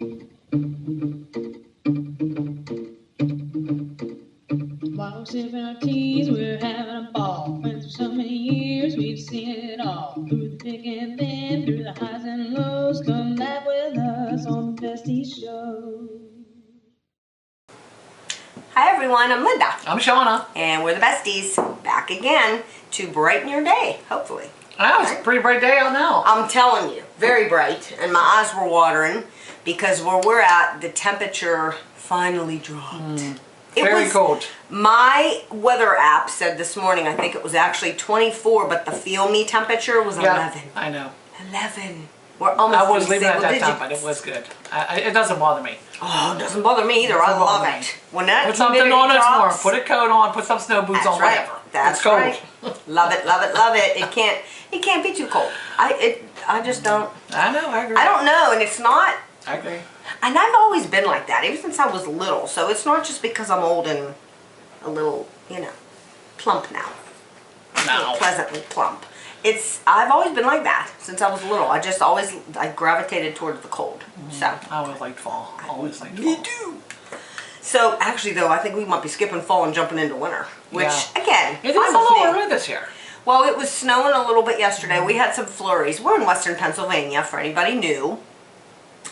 While we're sipping our teas, we're having a ball. Friends for so many years, we've seen it all. Through the thick and thin, through the highs and lows, come laugh with us on the Bestie Show. Hi everyone, I'm Linda. I'm Shawna. And we're the Besties, back again to brighten your day, hopefully. Wow, it's a pretty bright day out now. I'm telling you, very bright, and my eyes were watering because where we're at, the temperature finally dropped. Very cold. My weather app said this morning, I think it was actually 24, but the feel me temperature was 11. I know. 11. We're almost I was leaving at that time, digits. but it was good. It doesn't bother me. Oh, it doesn't bother me either. I love it. When that Put something humidity on, it's warm. drops, Put a coat on, put some snow boots on, right. whatever. That's it's cold. right. Love it, love it, love it. It can't be too cold. I just don't. I know, I agree. I don't know, and it's not. I agree. And I've always been like that, ever since I was little. So it's not just because I'm old and a little, plump now. No. Pleasantly plump. I've always been like that since I was little. I gravitated towards the cold. So I always liked fall. Always liked fall. me too. So actually, though, I think we might be skipping fall and jumping into winter, which again, It is a little early this year. Well, it was snowing a little bit yesterday. We had some flurries. We're in Western Pennsylvania, for anybody new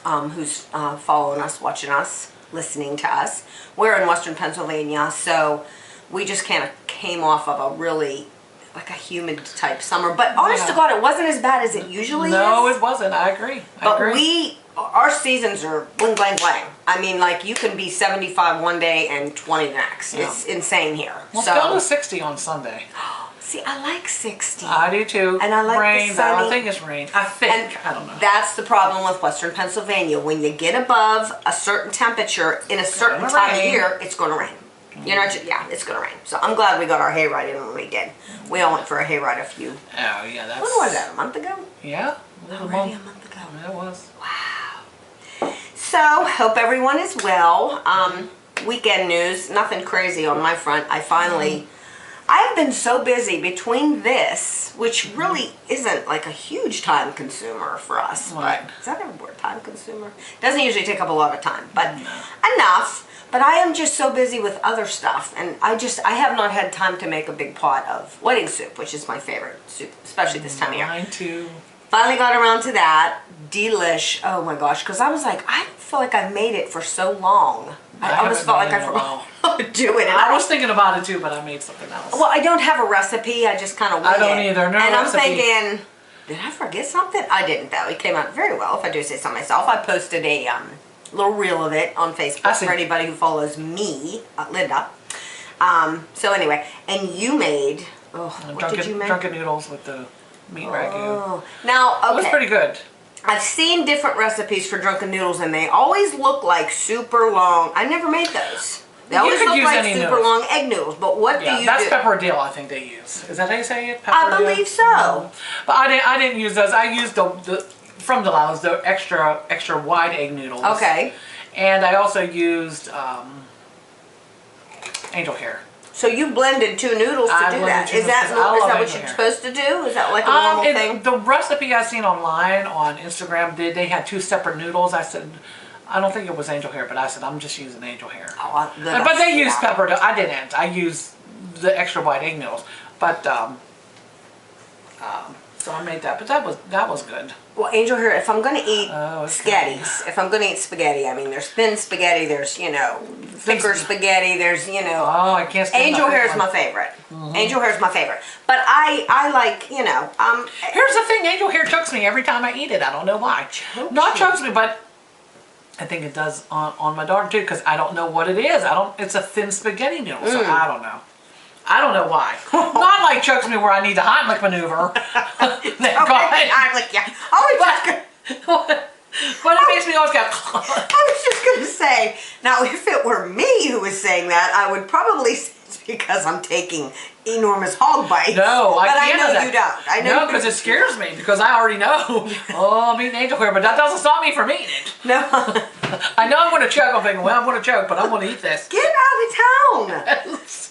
who's following us, watching us, listening to us. We're in Western Pennsylvania, so we just kind of came off of a really, like a humid type summer. But honest to God, it wasn't as bad as it usually is. No, it wasn't. I agree. But our seasons are bling, bling, bling. I mean, like, you can be 75 one day and 20 the next. Yeah. It's insane here. Well, it's down to 60 on Sunday. See, I like 60. I do too. And I like rain, the sunny. I think it's rain. I think. I don't know. That's the problem with Western Pennsylvania. When you get above a certain temperature in a certain time of year, it's going to rain. It's going to rain. So I'm glad we got our hayride in when we did. We all went for a hayride a few. Oh, yeah, that's... When was that, a month ago? Yeah. Already a month ago. Yeah, it was. Wow. So, hope everyone is well. Weekend news, nothing crazy on my front. I've been so busy between this, which really isn't like a huge time consumer for us. Right. But is that a word, time consumer? Doesn't usually take up a lot of time, but enough. But I am just so busy with other stuff, and I have not had time to make a big pot of wedding soup, which is my favorite soup, especially this time of year. Mine too. Finally got around to that. Delish. Oh my gosh, because I was like, I don't feel like I've made it for so long. I almost felt like I forgot how to do it. And I was thinking about it too, but I made something else. Well, I don't have a recipe. I just kind of wing it. I don't either. No and recipe. I'm thinking, did I forget something? I didn't, though. It came out very well, if I do say so myself. I posted a little reel of it on Facebook for anybody who follows me, Linda. So anyway, and you made, what did you make? Drunken noodles with the meat ragu. Now, okay. It was pretty good. I've seen different recipes for drunken noodles, and they always look like super long. I never made those. They always look like super long egg noodles. But what do you do? That's pepperdill, I think they use. Is that how you say it? I believe so. But I didn't use those. I used the from Delilah's, the extra wide egg noodles. Okay. And I also used angel hair. So you blended two noodles to do that. Is that what you're supposed to do? Is that like a normal thing? The recipe I seen online on Instagram they had two separate noodles. I said, I don't think it was angel hair, but I said I'm just using angel hair. Oh, but they used pepper. I didn't. I used the extra wide egg noodles. But so I made that. But that was good. Well, angel hair, if I'm going to eat spaghetti, I mean, there's thin spaghetti, there's, thicker spaghetti, there's, Oh, I can't stand angel hair is my favorite. Angel hair is my favorite. But I like, Here's the thing, angel hair chokes me every time I eat it. I don't know why. Not chokes me, but I think it does on my daughter too, because I don't know what it is. It's a thin spaghetti noodle, so I don't know. I don't know why. Not like chokes me where I need the Heimlich maneuver. Heimlich, yeah. But it makes me always go. I was just going to say, now if it were me who was saying that, I would probably say it's because I'm taking enormous hog bites. No, but I can't. I know you don't. I know no, because it scares me because I already know. Oh, I'm eating angel hair, but that doesn't stop me from eating it. No. I know I'm going to choke. I'm thinking, well, I'm going to choke, but I'm going to eat this. Get out of town.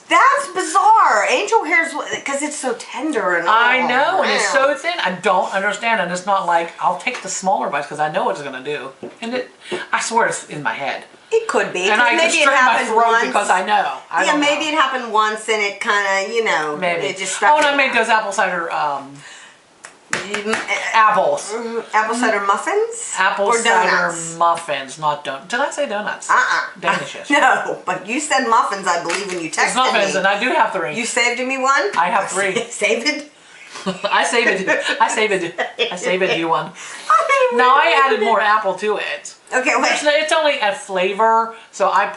That's bizarre. Angel hair's because it's so tender and I know, and it's so thin. I don't understand, and it's not like I'll take the smaller bites because I know what it's going to do, and I swear it's in my head. It could be. And I maybe constrain my throat because I know. Maybe it happened once and it kind of, maybe it just stuck. Oh, and I made those apple cider apples. Apple cider muffins? Apple or cider donuts? Muffins, not donuts. Did I say donuts? Danishes. No, but you said muffins, I believe, when you texted it's muffins, me. and I do have 3. You saved me one? I have 3. Saved it? I saved you one. Now I added more apple to it. Okay, wait. It's only a flavor, so I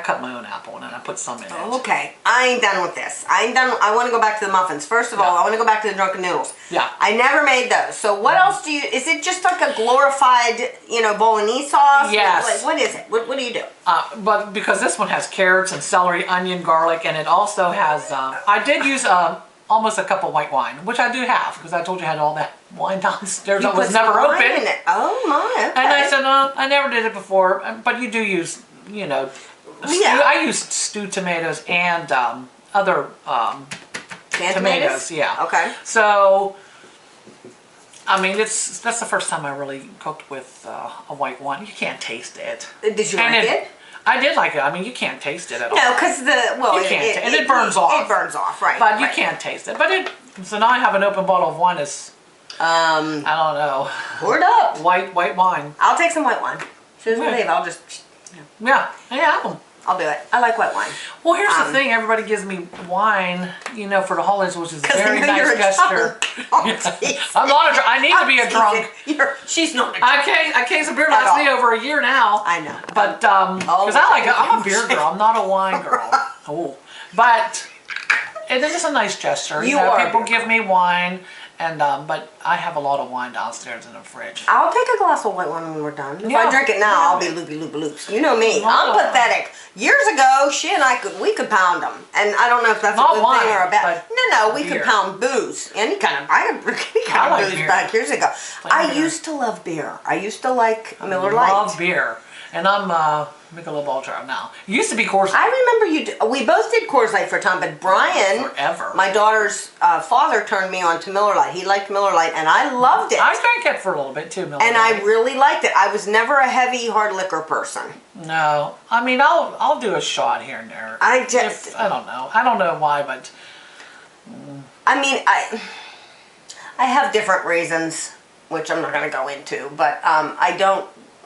cut my own apple and I put some in it. Okay, I ain't done with this. I want to go back to the muffins. First of all, I want to go back to the drunken noodles. Yeah. I never made those. So what else do you, is it just like a glorified, bolognese sauce? Yes. What is it? What do you do? But because this one has carrots and celery, onion, garlic, and it also has, I did use almost a cup of white wine, which I do have, because I told you I had all that wine downstairs that was never open. In it. Oh my, okay. And I said, I never did it before, but you do use, I used stewed tomatoes and other tomatoes. Yeah. Okay. So, I mean, that's the first time I really cooked with a white wine. You can't taste it. Did you like it? I did like it. I mean, you can't taste it at all. No, because it burns off. It burns off, right? But you can't taste it. But so now I have an open bottle of wine. I don't know. Pour it up. White wine. I'll take some white wine. As soon as we leave, I'll just. Have them. I'll do it. I like white wine. Well, here's the thing. Everybody gives me wine, for the holidays, which is a very nice gesture. I'm not a drunk. I need to be a drunk. She's not a drunk. drunk. A case of beer lasts me over a year now. I know. But, because I'm a beer girl. I'm not a wine girl. Oh. But it is just a nice gesture. People give me wine. And but I have a lot of wine downstairs in the fridge. I'll take a glass of white wine when we're done. If I drink it now, I'll be loopy-loopy-loops. You know me. I'm pathetic. Years ago, she and we could pound them. And I don't know if that's a good thing or a bad. No, we could pound booze. Any kind of booze back years ago. I used to love beer. I used to like Miller Lite. I love beer. And I'm Michelob Ultra now. It used to be Coors Light. I remember we both did Coors Light for a time, but Brian, forever. My daughter's father, turned me on to Miller Lite. He liked Miller Lite, and I loved it. I drank it for a little bit too, Miller Lite. And I really liked it. I was never a heavy hard liquor person. No, I mean I'll do a shot here and there. I don't know. I don't know why, but I mean I have different reasons, which I'm not going to go into, but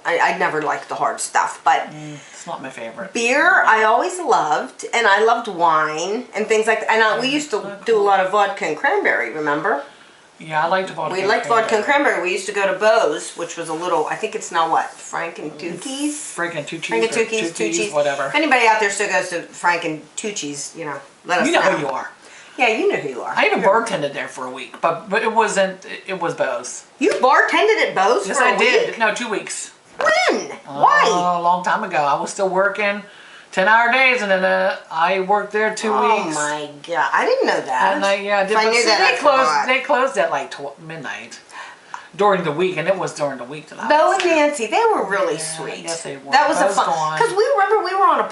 I never liked the hard stuff, but it's not my favorite. Beer, I always loved, and I loved wine and things like that. And we used to do a lot of vodka and cranberry, remember? Yeah, I liked vodka. We liked vodka and cranberry. We used to go to Bo's, which was a little, I think it's now what? Frank and Tucci's? Frank and Tucci's, whatever. If anybody out there still goes to Frank and Tucci's, let us know. You know who you are. Yeah, you know who you are. I even bartended there for a week, but it was Bo's. You bartended at Bo's for a week? Yes, I did. No, 2 weeks. When? Why? A long time ago. I was still working 10-hour days, and then I worked there 2 weeks. Oh my God, I didn't know that. And I did. If I knew that, they closed at like midnight during the week, and it was during the week that I Bo was and Nancy, they were really sweet. Yes, they were. That was a fun, because we were on a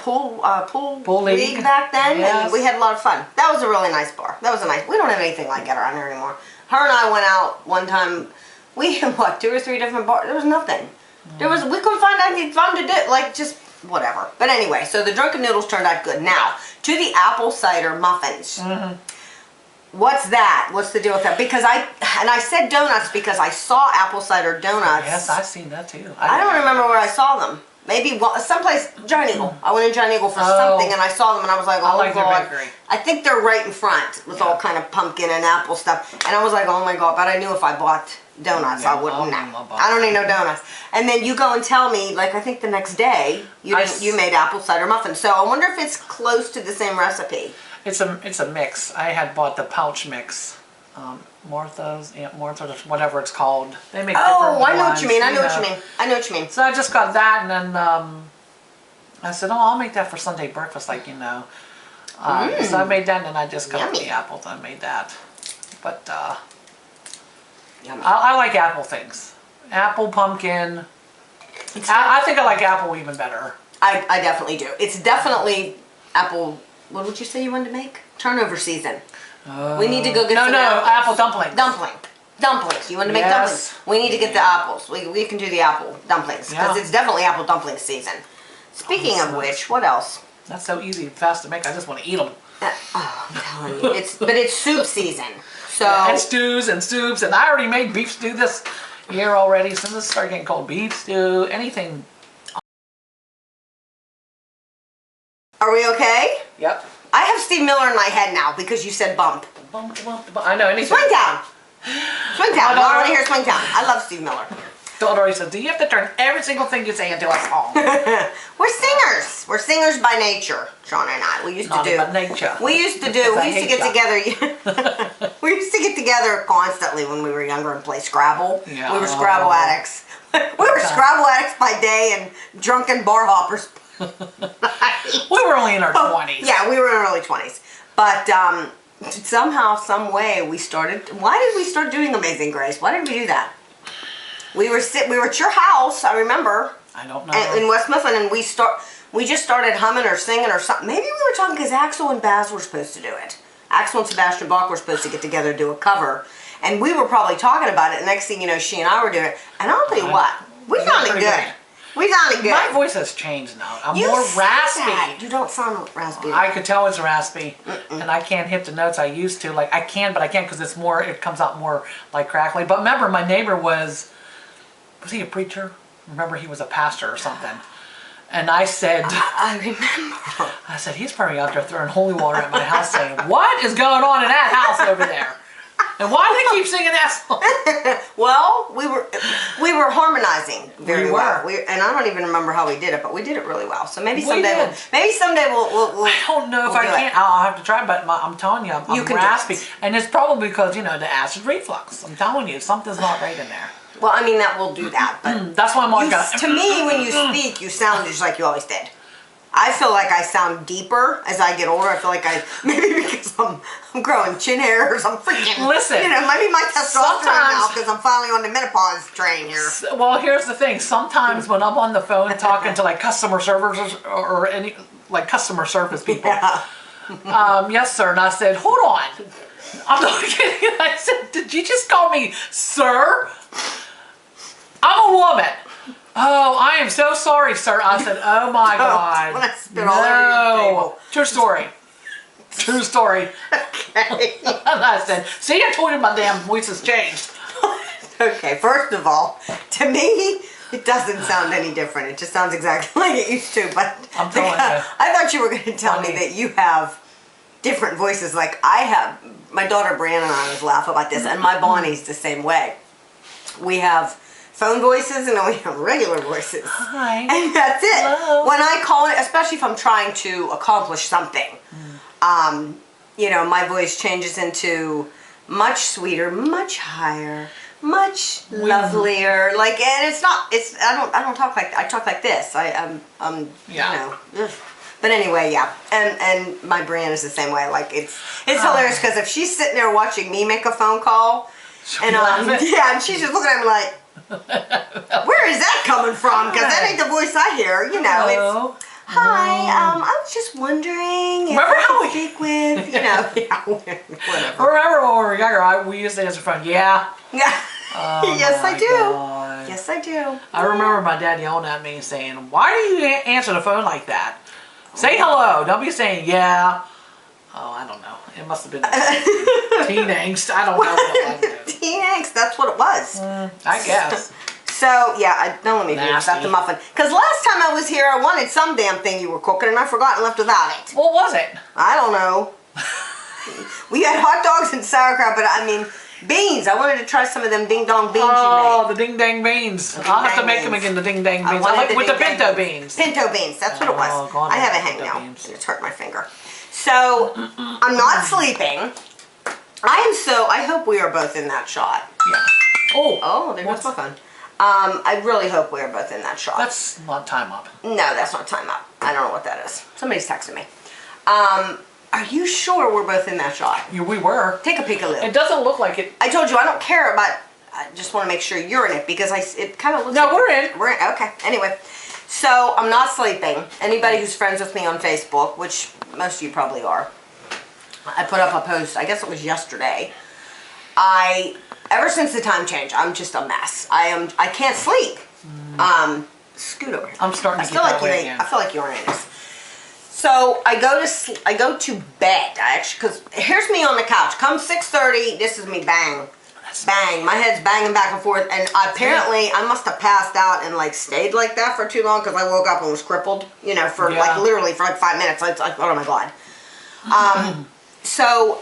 pool league back then, and we had a lot of fun. That was a really nice bar. That was a nice. We don't have anything like that around here anymore. Her and I went out one time. We had 2 or 3 different bars. There was nothing. We couldn't find anything fun to do, like just whatever. But anyway, so the drunken noodles turned out good. Now, to the apple cider muffins. What's that? What's the deal with that? Because I said donuts because I saw apple cider donuts. Yes, I've seen that too. I don't remember where I saw them. Maybe someplace, Giant Eagle. I went in Giant Eagle for something and I saw them and I was like, oh my God. I think they're right in front with all kind of pumpkin and apple stuff. And I was like, oh my God, but I knew if I bought donuts, I wouldn't. I don't need no donuts. And then you go and tell me, like I think the next day, you made apple cider muffins. So I wonder if it's close to the same recipe. It's a mix. I had bought the pouch mix. Martha's, Aunt Martha, whatever it's called. They make different I know ones, what you mean. I know what you mean. So I just got that, and then I said, oh, I'll make that for Sunday breakfast, So I made that, and then I just cut up Yummy. the apples. I made that. But Yummy. I like apple things. Apple, pumpkin. I think I like apple even better. I definitely do. It's definitely apple. What would you say you wanted to make? Turnover season. We need to go get some apple dumplings. Dumplings. You want to make Yes. dumplings? We need to get the apples. We can do the apple dumplings because Yeah. it's definitely apple dumpling season. Speaking of which, what else? That's so easy and fast to make. I just want to eat them. I'm telling you, it's soup season. So And stews and soups, and I already made beef stew this year already. So this started getting cold. Beef stew, anything. are we okay? Yep. I have Steve Miller in my head now because you said bump. I know anything. Swingtown. Swingtown. daughter- I want to hear Swingtown. I love Steve Miller. Daughter always says, "Do you have to turn every single thing you say into a song?" We're singers. We're singers by nature, Shawna and I. We used Not to do. by nature. We used to Because I get hate ya. together. We used to get together constantly when we were younger and play Scrabble. Yeah. We were Scrabble addicts. We were Scrabble addicts by day and drunken bar hoppers. We were only in our 20s. Yeah, we were in our early 20s. But somehow, some way, we started. Why did we start doing Amazing Grace? Why did we do that? We were at your house, I remember, I don't know. in West Mifflin, and we just started humming or singing or something. Maybe we were talking because Axel and Baz were supposed to do it. Axel and Sebastian Bach were supposed to get together and do a cover, and we were probably talking about it. And next thing you know, she and I were doing it. And I'll tell you what, we sounded pretty good. good. We sounded good. My voice has changed now. I'm You more said raspy. that. You don't sound raspy. I could tell it's raspy, and I can't hit the notes I used to. Like I can, but I can't because it comes out more like crackly. But remember, my neighbor was he a preacher? Remember, he was a pastor or something. And I said, I remember. I said, he's probably out there throwing holy water at my house saying, what is going on in that house over there? And why do they keep singing that song? Well, we were harmonizing very We well. were. And I don't even remember how we did it, but we did it really well. So maybe We someday did. we'll I don't know if we'll I do can. it. I'll have to try, but I'm telling you, I'm You can do raspy. it. And it's probably because, the acid reflux. I'm telling you, something's not right in there. Well, I mean, that will do that, but That's why I'm like, to me, when you speak, you sound just like you always did. I feel like I sound deeper as I get older. I feel like maybe because I'm growing chin hair or something. Listen, maybe my testosterone now sometimes- because I'm finally on the menopause train here. Well, here's the thing. Sometimes when I'm on the phone talking to like customer servers or any like customer service people, Yeah. yes, sir. And I said, hold on. I'm not kidding. I said, did you just call me sir? I'm a woman. Oh, I am so sorry, sir. I said, oh my God. When I spit all over your table. True story. True story. Okay. And I said, see, I told you my damn voice has changed. Okay, first of all, to me, it doesn't sound any different. It just sounds exactly like it used to. But I'm telling you. I thought you were going to tell me Funny. that you have different voices like I have. My daughter Brianna and I always laugh about this, and my Bonnie's the same way. We have phone voices and then we have regular voices. Hi. And that's it. Hello. When I call it, especially if I'm trying to accomplish something, my voice changes into much sweeter, much higher, much lovelier. Like, and I don't talk like that. I talk like this. Yeah. Ugh. But anyway, yeah. And my Brianna is the same way. Like, it's hilarious because if she's sitting there watching me make a phone call, and and she's just looking at me like, where is that coming from? Because that ain't the voice I hear. Hello. It's, hi, I was just wondering if Remember I how could speak with, whatever. Remember when we were younger, we used to answer the phone, yeah. Yeah. Oh Yes, I my do. God. Yes, I do. I remember my dad yelling at me saying, why do you answer the phone like that? Say hello. Don't be saying, yeah. Oh, I don't know. It must have been teen angst. I don't know what it was. Teen angst, that's what it was. I guess. So, yeah, don't let me do Nasty. about the muffin. Because last time I was here, I wanted some damn thing you were cooking, and I forgot and left without it. What was it? I don't know. We had hot dogs and sauerkraut, but I mean, beans. I wanted to try some of them ding-dong beans Oh, you made. the ding-dang beans. The I'll have to ding-dang make them beans. again, the ding-dang beans. I wanted like the with the ding-dang pinto beans. Pinto beans, that's what it was. Oh, God, I have a I love hang pinto now. beans. It's hurt my finger. So, I'm not sleeping. I hope we are both in that shot. Yeah. Oh, there goes my phone. I really hope we are both in that shot. That's not time up. No, that's not time up. I don't know what that is. Somebody's texting me. Are you sure we're both in that shot? Yeah, we were. Take a peek-a-loo. It doesn't look like it. I told you I don't care about. I just want to make sure you're in it because it kind of looks. No, like we're in. We're in. Okay. Anyway, so I'm not sleeping. Anybody who's friends with me on Facebook, which most of you probably are, I put up a post. I guess it was yesterday. Ever since the time change, I'm just a mess. I can't sleep. Scoot over here. I'm starting to get that way again. I feel like you're in this. So I go to bed. Because here's me on the couch. Come 6:30, this is me bang. Bang. My head's banging back and forth. And apparently I must have passed out and like stayed like that for too long because I woke up and was crippled. You know, for like literally for like 5 minutes. I was like, oh my God. So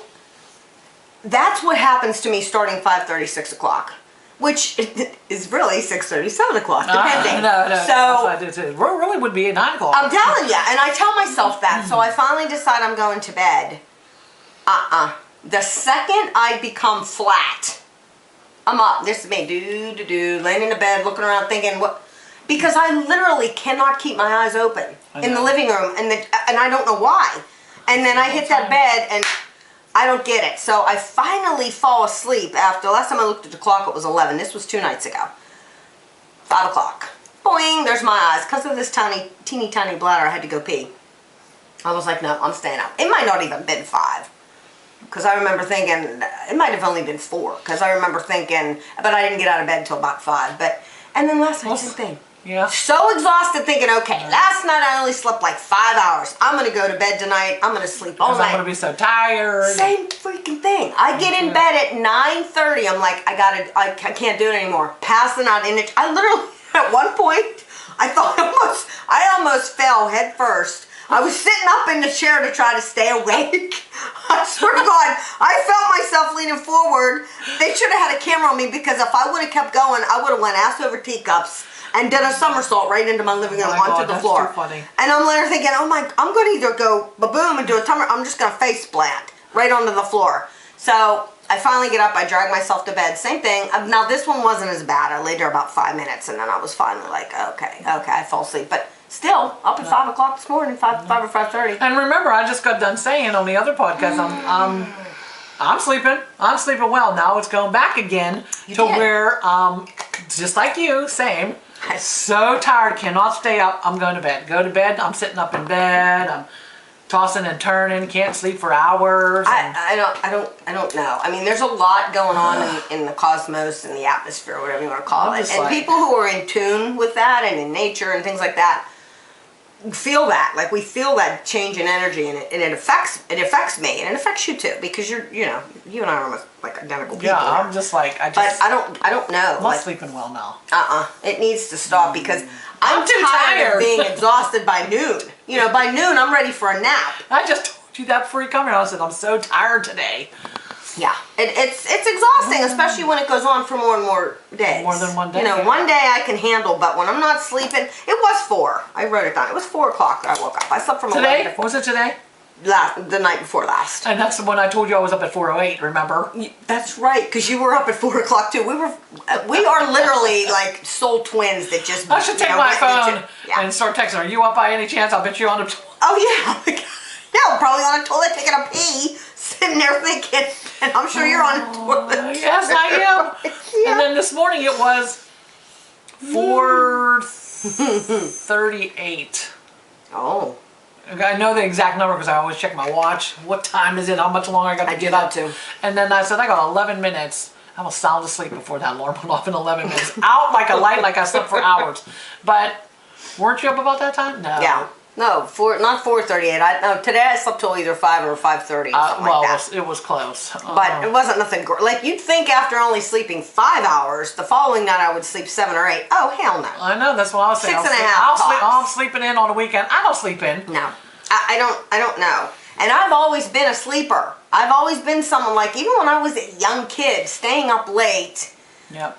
that's what happens to me starting 5:30, 6 o'clock. Which is really 6:30, 7 o'clock, depending. No, so that's what I did too. It really would be 9 o'clock. I'm telling you, and I tell myself that. So I finally decide I'm going to bed. The second I become flat, I'm up. This is me, laying in the bed, looking around, thinking what? Because I literally cannot keep my eyes open in the living room, and I don't know why. And then I hit that bed and I don't get it. So I finally fall asleep after, last time I looked at the clock it was 11. This was 2 nights ago. 5 o'clock. Boing, there's my eyes. Because of this teeny tiny bladder, I had to go pee. I was like, no, I'm staying up. It might not even been 5. Because I remember thinking, it might have only been 4. Because I remember thinking, but I didn't get out of bed until about 5. And then last night, same thing. Yeah. So exhausted thinking, okay, last night I only slept like 5 hours. I'm going to go to bed tonight. I'm going to sleep all night. I'm going to be so tired. Same freaking thing. I get in bed at 9:30. I'm like, I can't do it anymore. Passing out in it. I literally, at one point, I almost fell head first. I was sitting up in the chair to try to stay awake. I swear to God, I felt myself leaning forward. They should have had a camera on me because if I would have kept going, I would have went ass over teacups and did a somersault right into my living room onto the floor. Too funny. And I'm there thinking, oh my, I'm going to either go ba-boom and do a tumor. I'm just going to face plant right onto the floor. So I finally get up. I drag myself to bed. Same thing. Now this one wasn't as bad. I laid there about 5 minutes and then I was finally like, okay, I fall asleep. But still, up at 5 o'clock this morning, 5 or 5:30. And remember, I just got done saying on the other podcast, I'm sleeping. I'm sleeping well. Now it's going back again where, just like you, same. I'm so tired, cannot stay up. I'm going to bed. Go to bed. I'm sitting up in bed. I'm tossing and turning. Can't sleep for hours. I don't know. I mean, there's a lot going on in the cosmos and the atmosphere, whatever you want to call it. And people who are in tune with that and in nature and things like that feel that. Like we feel that change in energy, and it affects me, and it affects you too, because you and I are almost like identical people. Yeah, I'm just like but I don't know. I'm not sleeping well now. It needs to stop because I'm too tired of being exhausted by noon. You know, by noon I'm ready for a nap. I just told you that before you come here. I said I'm so tired today. Yeah, it's exhausting, especially when it goes on for more and more days. More than one day. You know, one day I can handle, but when I'm not sleeping, it was 4. I wrote it down. It was 4 o'clock that I woke up. I slept from 11 to 4. Was it today? The night before last. And that's the one I told you I was up at 4:08. Remember? That's right, because you were up at 4 o'clock too. We are literally like soul twins that just. I should take my phone and start texting her. Are you up by any chance? I'll bet you on a. Oh yeah. Yeah, we're probably on a toilet taking a pee, sitting there thinking, and I'm sure you're on a toilet. Yes, I am. Yeah. And then this morning it was 4:38. Oh. I know the exact number because I always check my watch. What time is it? How much longer I got to get up to? And then I said, I got 11 minutes. I was sound asleep before that alarm went off in 11 minutes. Out like a light, like I slept for hours. But weren't you up about that time? No. Yeah. No, not 4:38. No, today I slept till either 5 or 5:30 or something like that. It was close. But it wasn't nothing. Like you'd think after only sleeping 5 hours, the following night I would sleep 7 or 8. Oh hell no. I know, that's what I was saying. 6 and a half. I'm sleeping in on the weekend. I don't sleep in. No, I don't know. And I've always been a sleeper. I've always been someone like, even when I was a young kid, staying up late.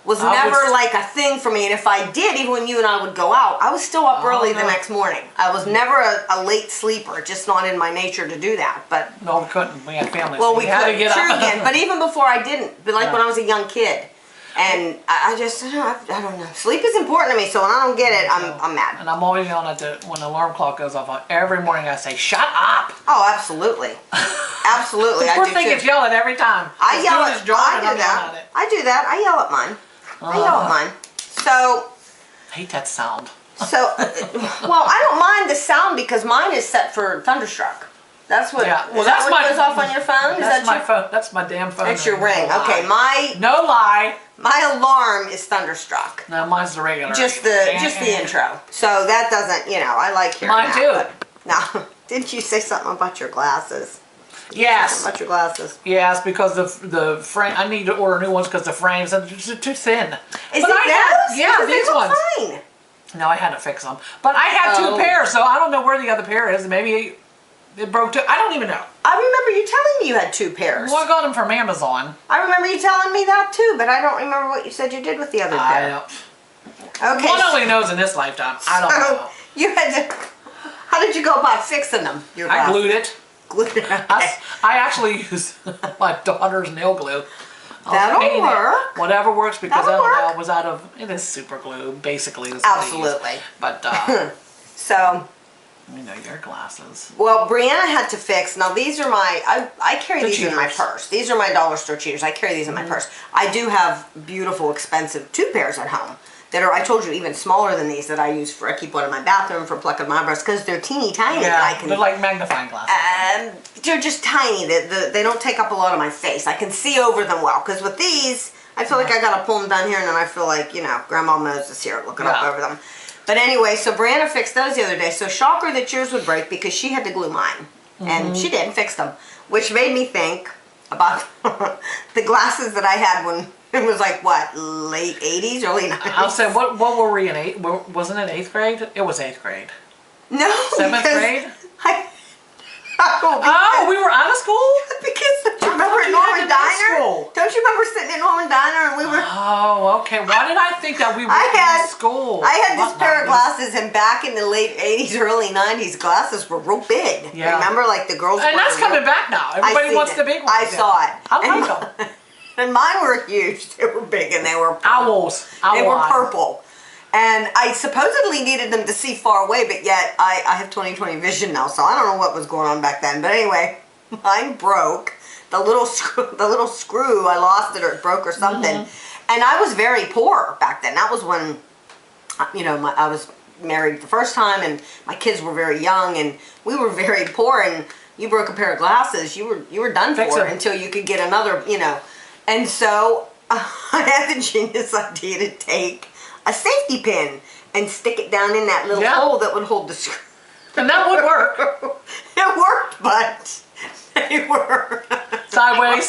Was never like a thing for me, and if I did, even when you and I would go out, I was still up early the next morning. I was never a late sleeper, just not in my nature to do that. But no, we couldn't. We had families. Well, we had to get up again. But even before I didn't, but like when I was a young kid, And I just, I don't know. Sleep is important to me, so when I don't get it, I'm mad. And I'm always yelling at when the alarm clock goes off. Every morning I say, "Shut up!" Oh, absolutely, absolutely. The poor thing gets yelling every time. I yell at. I do that. I do that. I yell at mine. I yell at mine. So. I hate that sound. So, well, I don't mind the sound because mine is set for Thunderstruck. That's what. Yeah. Well, that's what goes off on your phone. That's my phone. That's my damn phone. That's your ring. Okay, No lie. My alarm is Thunderstruck. No, mine's the regular. Just the intro. So that doesn't, I like hearing mine that. too. Now, didn't you say something about your glasses? Yes. About your glasses. Yes, because the frame. I need to order new ones because the frames are too thin. Is it those? Yeah, these ones. Fine. No, I had to fix them. But I had two pairs, so I don't know where the other pair is. Maybe it broke too. I don't even know. I remember you telling me you had 2 pairs. Well, I got them from Amazon. I remember you telling me that too, but I don't remember what you said you did with the other pair. Okay. One only knows in this lifetime. I don't know. You had to. How did you go about fixing them? I glued it. Glued it. Okay. I actually use my daughter's nail glue. That'll work. Whatever works because That'll I don't know. work. It was out of it is super glue, basically. Absolutely. But so. Your glasses. Well, Brianna had to fix. Now these are I carry these in my purse. These are my dollar store cheaters. I carry these in my purse. I do have beautiful, expensive 2 pairs at home that are, I told you, even smaller than these that I use for, I keep one in my bathroom for plucking my eyebrows because they're teeny tiny. Yeah, they're like magnifying glasses. They're just tiny. They don't take up a lot of my face. I can see over them well because with these, I feel like I got to pull them down here and then I feel like, Grandma Moses here looking up over them. But anyway, so Brianna fixed those the other day. So shocker that yours would break because she had to glue mine. And she did, fix them. Which made me think about the glasses that I had when it was like, what, late 80s, early 90s? I'll say, what were we in wasn't it 8th grade? It was 8th grade. No. 7th grade? We were out of school? Because don't you remember at Norman Diner? Don't you remember sitting at Norman Diner and we were... Oh, okay. Why did I think that we were in school? I had this pair of glasses and back in the late 80s, early 90s, glasses were real big. Yeah. Remember, like the girls... And that's coming back now. Everybody wants the big ones. I saw it. I like them. And mine were huge. They were big and they were purple. Owls. They were purple. And I supposedly needed them to see far away, but yet I have 20/20 vision now, so I don't know what was going on back then. But anyway, mine broke. The little screw, I lost it or it broke or something. And I was very poor back then. That was when, I was married the first time and my kids were very young and we were very poor. And you broke a pair of glasses, you were done for until you could get another, And so I had the genius idea to take a safety pin and stick it down in that little hole that would hold the screw. And that would work. It worked, but they were sideways.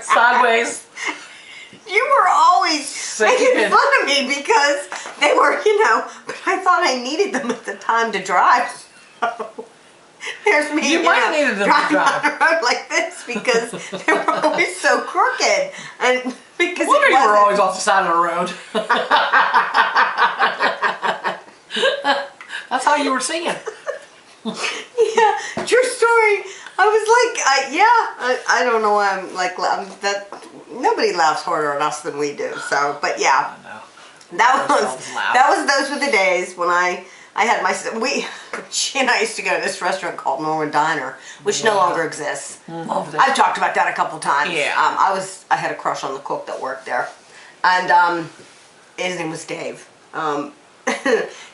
Sideways. You were always making fun of me because they were, but I thought I needed them at the time to drive. So there's me, you might have needed them driving to drive. on the road like this because they were always so crooked. And because you were always off the side of the road. That's how you were singing. Yeah, true story. I was like, I don't know why I'm like, that. Nobody laughs harder at us than we do. So, but yeah, that was those were the days when I had she and I used to go to this restaurant called Norman Diner, which no longer exists. I've talked about that a couple times. Yeah. I had a crush on the cook that worked there, and his name was Dave.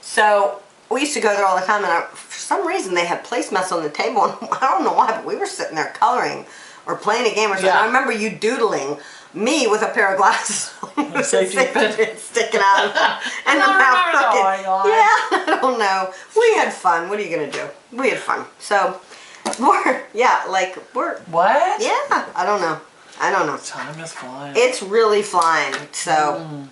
So we used to go there all the time, and for some reason they had placemats on the table, and I don't know why, but we were sitting there coloring or playing a game or something. I remember you doodling me with a pair of glasses with a safety pin sticking out of them, and the mouth crooked. Yeah, I don't know. We had fun. What are you gonna do? We had fun. So what? Yeah. I don't know. Time is flying. It's really flying. So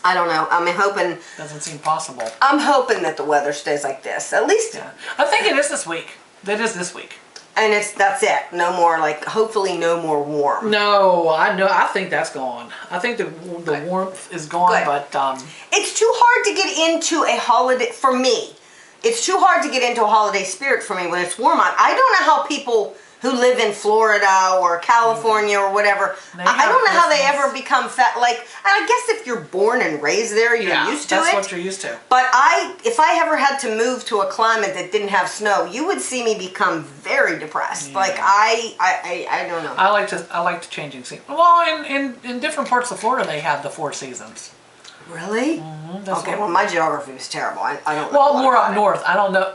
I don't know. I'm hoping. Doesn't seem possible. I'm hoping that the weather stays like this. At least. Yeah. I think it is this week. It is this week. And that's it. No more, hopefully no more warm. No, I think that's gone. I think the warmth is gone, but it's too hard to get into a holiday for me. It's too hard to get into a holiday spirit for me when it's warm out. I don't know how people who live in Florida or California or whatever. I don't know how they ever become fat. Like, I guess if you're born and raised there, you're used to it. That's what you're used to. But if I ever had to move to a climate that didn't have snow, you would see me become very depressed. Yeah. Like I don't know. I like to changing seasons. Well, in different parts of Florida, they have the 4 seasons. Really? Okay. Well, my geography was terrible. I don't know. Well, more up north. I don't know.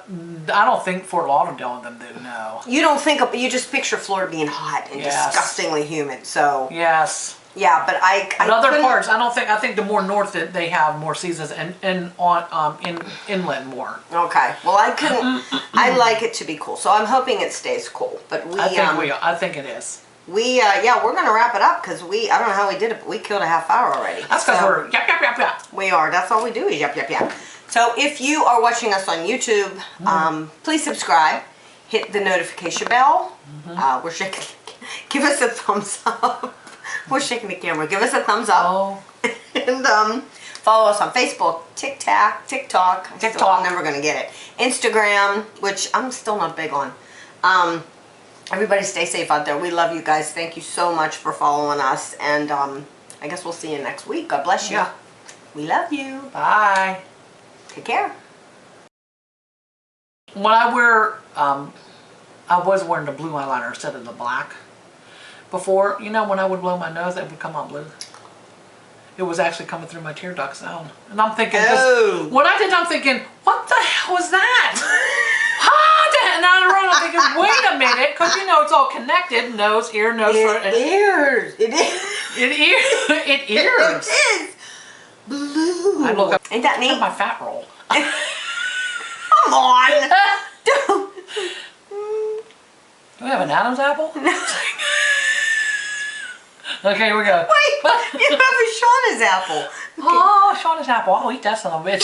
I don't think Fort Lauderdale and them do. No. You don't think of, you just picture Florida being hot and disgustingly humid. So yes. Yeah, but in other parts, I think the more north that they have more seasons and on inland more. Okay. Well, I couldn't. I like it to be cool, so I'm hoping it stays cool. But I think it is. We're gonna wrap it up because I don't know how we did it, but we killed a half hour already. That's because we're yap. We are. That's all we do is yap. So if you are watching us on YouTube, please subscribe, hit the notification bell. We're shaking. Give us a thumbs up. We're shaking the camera. Give us a thumbs up. Oh. And follow us on Facebook, TikTok. I'm never gonna get it. Instagram, which I'm still not big on. Everybody stay safe out there. We love you guys. Thank you so much for following us. And I guess we'll see you next week. God bless you. Yeah. We love you. Bye. Take care. When I wear, I was wearing the blue eyeliner instead of the black. Before, when I would blow my nose, it would come out blue. It was actually coming through my tear ducts down. And I'm thinking, when I did, I'm thinking, what the hell was that? And I'm thinking, wait a minute, because it's all connected. Nose, ear, nose, throat. It ears. It ears. It is. Blue. I look up. Ain't that neat? My fat roll. Come on. Do we have an Adam's apple? Okay, here we go. Wait, you have a Shawna's apple. Okay. Oh, Shawna's apple. I'll eat that son of a bitch.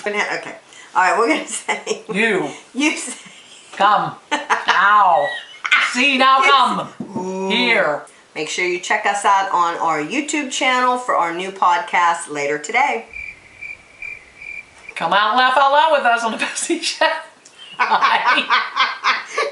Okay. All right, we're going to say. You say. Come. Ow. See, now come. Here. Make sure you check us out on our YouTube channel for our new podcast later today. Come out and laugh out loud with us on the Bestie Chef. Bye.